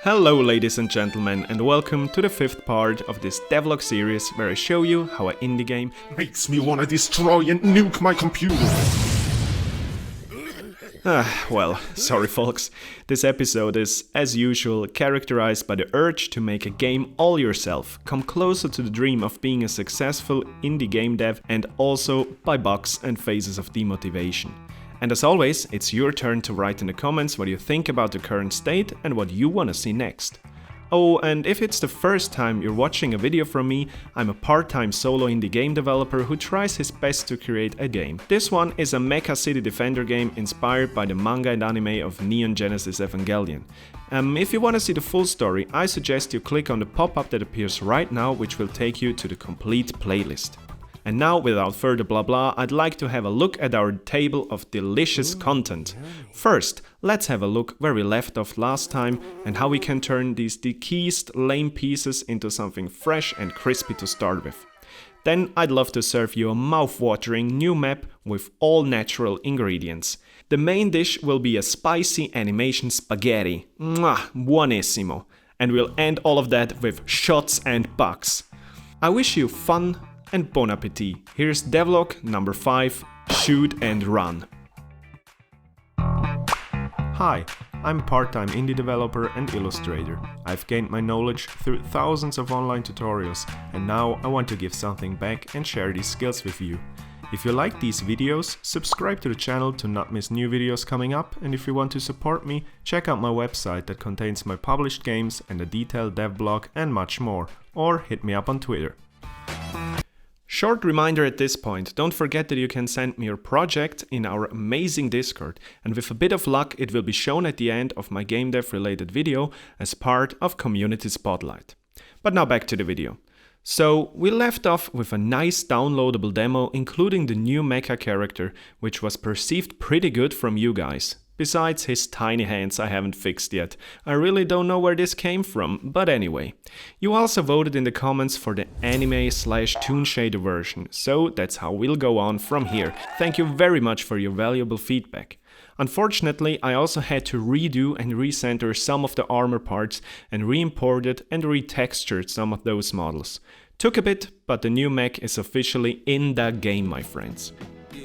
Hello ladies and gentlemen, and welcome to the fifth part of this devlog series where I show you how an indie game makes me wanna destroy and nuke my computer. Well, sorry folks. This episode is, as usual, characterized by the urge to make a game all yourself, come closer to the dream of being a successful indie game dev, and also by bugs and phases of demotivation. And as always, it's your turn to write in the comments what you think about the current state and what you want to see next. Oh, and if it's the first time you're watching a video from me, I'm a part-time solo indie game developer who tries his best to create a game. This one is a mecha city defender game inspired by the manga and anime of Neon Genesis Evangelion. If you want to see the full story, I suggest you click on the pop-up that appears right now, which will take you to the complete playlist. And now, without further blah blah, I'd like to have a look at our table of delicious content. First, let's have a look where we left off last time and how we can turn these decreased lame pieces into something fresh and crispy to start with. Then I'd love to serve you a mouth-watering new map with all natural ingredients. The main dish will be a spicy animation spaghetti. Mwah, buonissimo. And we'll end all of that with shots and bugs. I wish you fun and bon appetit. Here's devlog number 5, Shoot and Run. Hi, I'm a part-time indie developer and illustrator. I've gained my knowledge through thousands of online tutorials, and now I want to give something back and share these skills with you. If you like these videos, subscribe to the channel to not miss new videos coming up, and if you want to support me, check out my website that contains my published games and a detailed dev blog and much more, or hit me up on Twitter. Short reminder at this point, don't forget that you can send me your project in our amazing Discord, and with a bit of luck it will be shown at the end of my game dev related video as part of Community Spotlight. But now back to the video. So we left off with a nice downloadable demo including the new mecha character, which was perceived pretty good from you guys. Besides his tiny hands I haven't fixed yet. I really don't know where this came from, but anyway. You also voted in the comments for the anime/toon shader version, so that's how we'll go on from here. Thank you very much for your valuable feedback. Unfortunately, I also had to redo and recenter some of the armor parts and re-imported and retextured some of those models. Took a bit, but the new mech is officially in the game, my friends.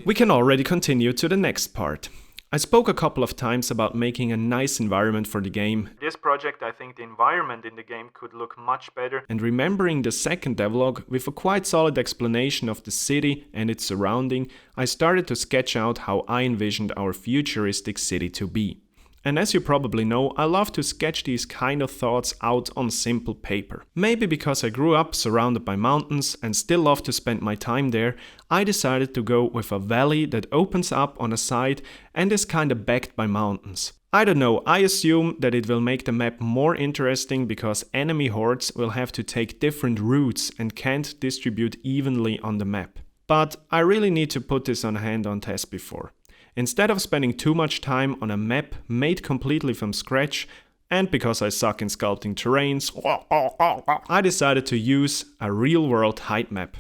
We can already continue to the next part. I spoke a couple of times about making a nice environment for the game. This project, I think the environment in the game could look much better. And remembering the second devlog with a quite solid explanation of the city and its surrounding, I started to sketch out how I envisioned our futuristic city to be. And as you probably know, I love to sketch these kind of thoughts out on simple paper. Maybe because I grew up surrounded by mountains and still love to spend my time there, I decided to go with a valley that opens up on a side and is kinda backed by mountains. I don't know, I assume that it will make the map more interesting because enemy hordes will have to take different routes and can't distribute evenly on the map. But I really need to put this on a hand-on test before. Instead of spending too much time on a map made completely from scratch, and because I suck in sculpting terrains, I decided to use a real-world height map.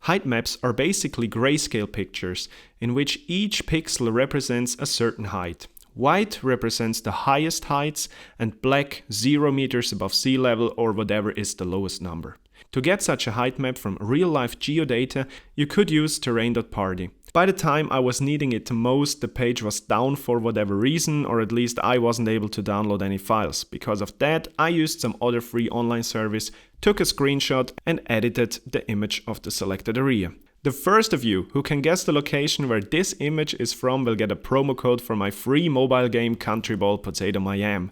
Height maps are basically grayscale pictures, in which each pixel represents a certain height. White represents the highest heights, and black 0 meters above sea level or whatever is the lowest number. To get such a height map from real-life geodata, you could use terrain.party. By the time I was needing it the most, the page was down for whatever reason, or at least I wasn't able to download any files. Because of that, I used some other free online service, took a screenshot and edited the image of the selected area. The first of you who can guess the location where this image is from will get a promo code for my free mobile game Country Ball Potato Mayam.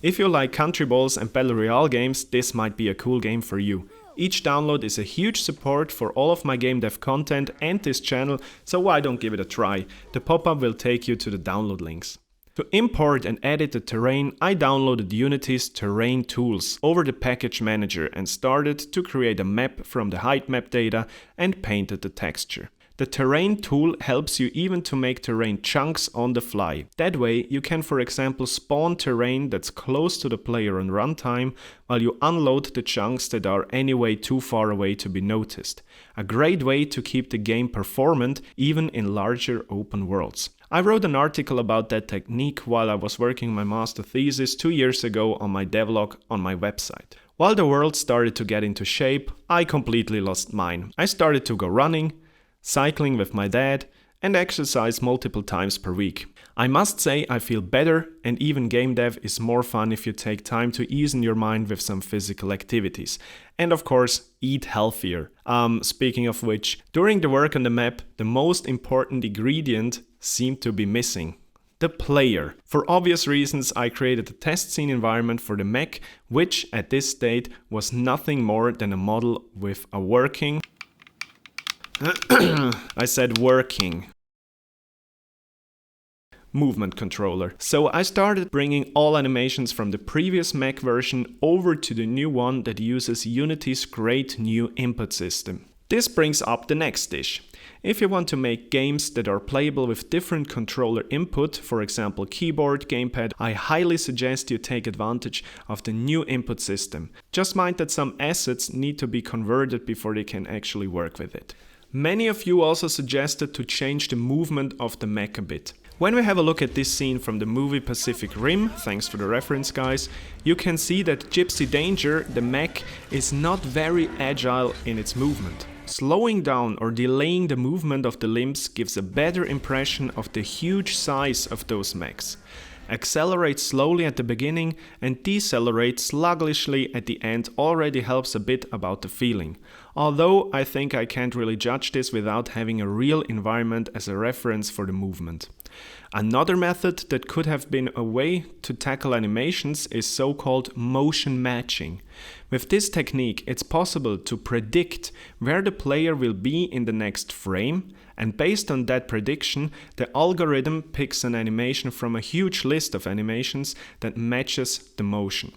If you like Country Balls and Battle Royale games, this might be a cool game for you. Each download is a huge support for all of my game dev content and this channel, so why don't give it a try? The pop-up will take you to the download links. To import and edit the terrain, I downloaded Unity's Terrain Tools over the package manager and started to create a map from the height map data and painted the texture. The terrain tool helps you even to make terrain chunks on the fly. That way you can, for example, spawn terrain that's close to the player on runtime while you unload the chunks that are anyway too far away to be noticed. A great way to keep the game performant even in larger open worlds. I wrote an article about that technique while I was working my master thesis 2 years ago on my devlog on my website. While the world started to get into shape, I completely lost mine. I started to go running, cycling with my dad, and exercise multiple times per week. I must say I feel better, and even game dev is more fun if you take time to ease in your mind with some physical activities. And of course, eat healthier. Speaking of which, during the work on the map, the most important ingredient seemed to be missing. The player. For obvious reasons, I created a test scene environment for the mech, which at this state was nothing more than a model with a working I said working movement controller. So I started bringing all animations from the previous mech version over to the new one that uses Unity's great new input system. This brings up the next dish. If you want to make games that are playable with different controller input, for example keyboard, gamepad, I highly suggest you take advantage of the new input system. Just mind that some assets need to be converted before they can actually work with it. Many of you also suggested to change the movement of the mech a bit. When we have a look at this scene from the movie Pacific Rim, thanks for the reference guys, you can see that Gypsy Danger, the mech, is not very agile in its movement. Slowing down or delaying the movement of the limbs gives a better impression of the huge size of those mechs. Accelerate slowly at the beginning and decelerate sluggishly at the end already helps a bit about the feeling. Although I think I can't really judge this without having a real environment as a reference for the movement. Another method that could have been a way to tackle animations is so-called motion matching. With this technique, it's possible to predict where the player will be in the next frame, and based on that prediction, the algorithm picks an animation from a huge list of animations that matches the motion.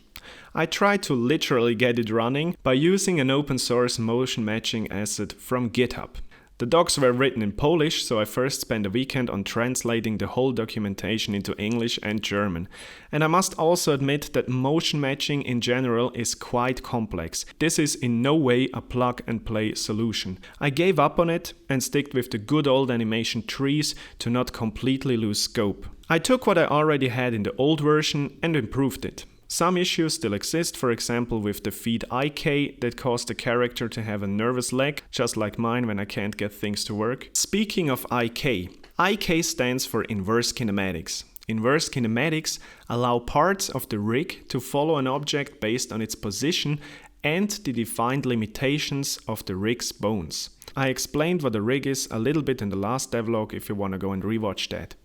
I tried to literally get it running by using an open source motion matching asset from GitHub. The docs were written in Polish, so I first spent a weekend on translating the whole documentation into English and German. And I must also admit that motion matching in general is quite complex. This is in no way a plug and play solution. I gave up on it and sticked with the good old animation trees to not completely lose scope. I took what I already had in the old version and improved it. Some issues still exist, for example with the feed IK that caused the character to have a nervous leg, just like mine when I can't get things to work. Speaking of IK stands for inverse kinematics. Inverse kinematics allow parts of the rig to follow an object based on its position and the defined limitations of the rig's bones. I explained what a rig is a little bit in the last devlog if you want to go and rewatch that.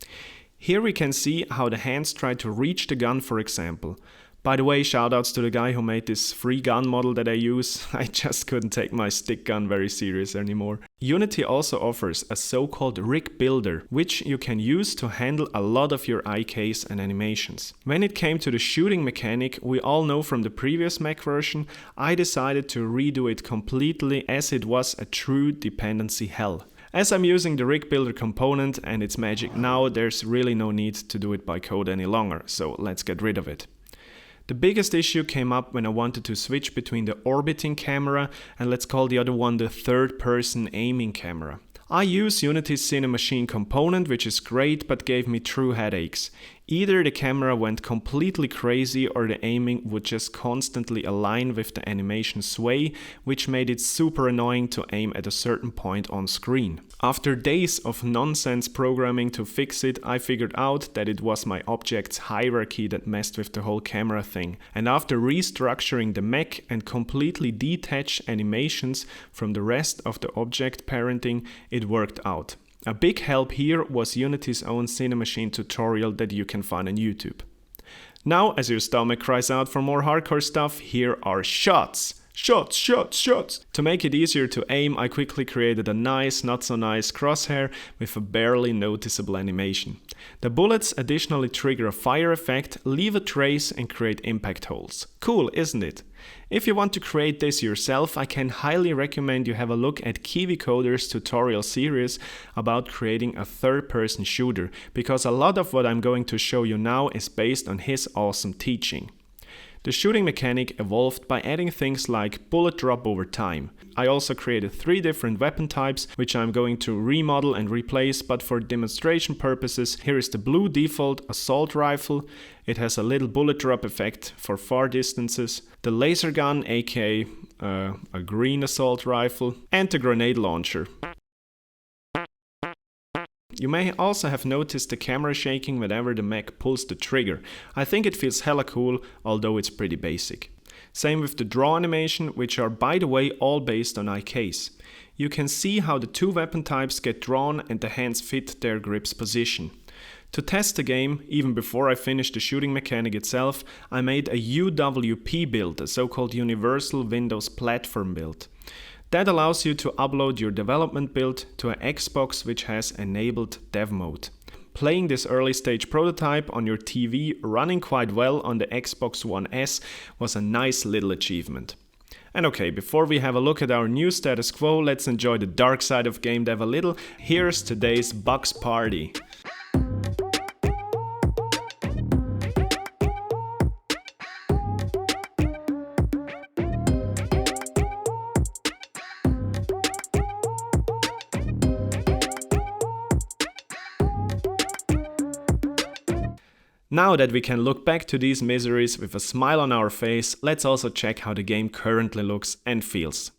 Here we can see how the hands try to reach the gun, for example. By the way, shoutouts to the guy who made this free gun model that I use. I just couldn't take my stick gun very serious anymore. Unity also offers a so-called rig builder, which you can use to handle a lot of your IKs and animations. When it came to the shooting mechanic, we all know from the previous mech version, I decided to redo it completely as it was a true dependency hell. As I'm using the rig builder component and it's magic now, there's really no need to do it by code any longer, so let's get rid of it. The biggest issue came up when I wanted to switch between the orbiting camera and let's call the other one the third-person aiming camera. I use Unity's Cinemachine component, which is great but gave me true headaches. Either the camera went completely crazy or the aiming would just constantly align with the animation sway, which made it super annoying to aim at a certain point on screen. After days of nonsense programming to fix it, I figured out that it was my object's hierarchy that messed with the whole camera thing. And after restructuring the mech and completely detach animations from the rest of the object parenting, it worked out. A big help here was Unity's own Cinemachine tutorial that you can find on YouTube. Now, as your stomach cries out for more hardcore stuff, here are shots. Shots, shots, shots! To make it easier to aim, I quickly created a nice, not so nice crosshair with a barely noticeable animation. The bullets additionally trigger a fire effect, leave a trace and create impact holes. Cool, isn't it? If you want to create this yourself, I can highly recommend you have a look at Kiwi Coder's tutorial series about creating a third-person shooter, because a lot of what I'm going to show you now is based on his awesome teaching. The shooting mechanic evolved by adding things like bullet drop over time. I also created 3 different weapon types, which I'm going to remodel and replace, but for demonstration purposes, here is the blue default assault rifle. It has a little bullet drop effect for far distances, the laser gun, aka a green assault rifle, and the grenade launcher. You may also have noticed the camera shaking whenever the mech pulls the trigger. I think it feels hella cool, although it's pretty basic. Same with the draw animation, which are by the way all based on IKs. You can see how the 2 weapon types get drawn and the hands fit their grip's position. To test the game, even before I finished the shooting mechanic itself, I made a UWP build, a so-called Universal Windows Platform build. That allows you to upload your development build to an Xbox which has enabled dev mode. Playing this early stage prototype on your TV running quite well on the Xbox One S was a nice little achievement. And okay, before we have a look at our new status quo, let's enjoy the dark side of game dev a little. Here's today's Bugs Party. Now that we can look back to these miseries with a smile on our face, let's also check how the game currently looks and feels.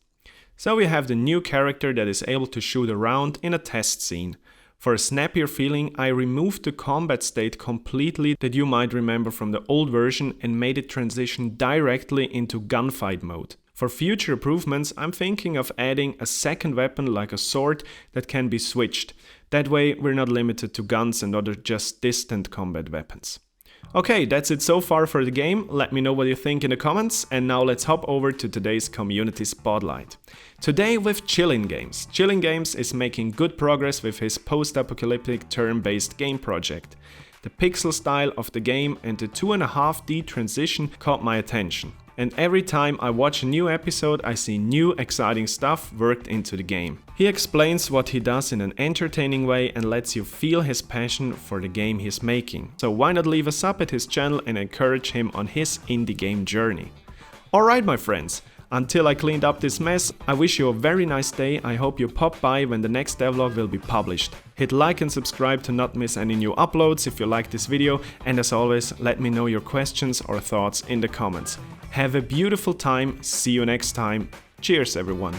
So we have the new character that is able to shoot around in a test scene. For a snappier feeling, I removed the combat state completely that you might remember from the old version and made it transition directly into gunfight mode. For future improvements, I'm thinking of adding a second weapon like a sword that can be switched. That way we're not limited to guns and other just distant combat weapons. Okay, that's it so far for the game. Let me know what you think in the comments, and now let's hop over to today's community spotlight. Today with Chillin Games. Chillin Games is making good progress with his post-apocalyptic turn-based game project. The pixel style of the game and the 2.5D transition caught my attention. And every time I watch a new episode, I see new exciting stuff worked into the game. He explains what he does in an entertaining way and lets you feel his passion for the game he's making. So why not leave a sub at his channel and encourage him on his indie game journey? Alright my friends, until I cleaned up this mess, I wish you a very nice day. I hope you pop by when the next devlog will be published. Hit like and subscribe to not miss any new uploads if you like this video, and as always, let me know your questions or thoughts in the comments. Have a beautiful time, see you next time. Cheers everyone.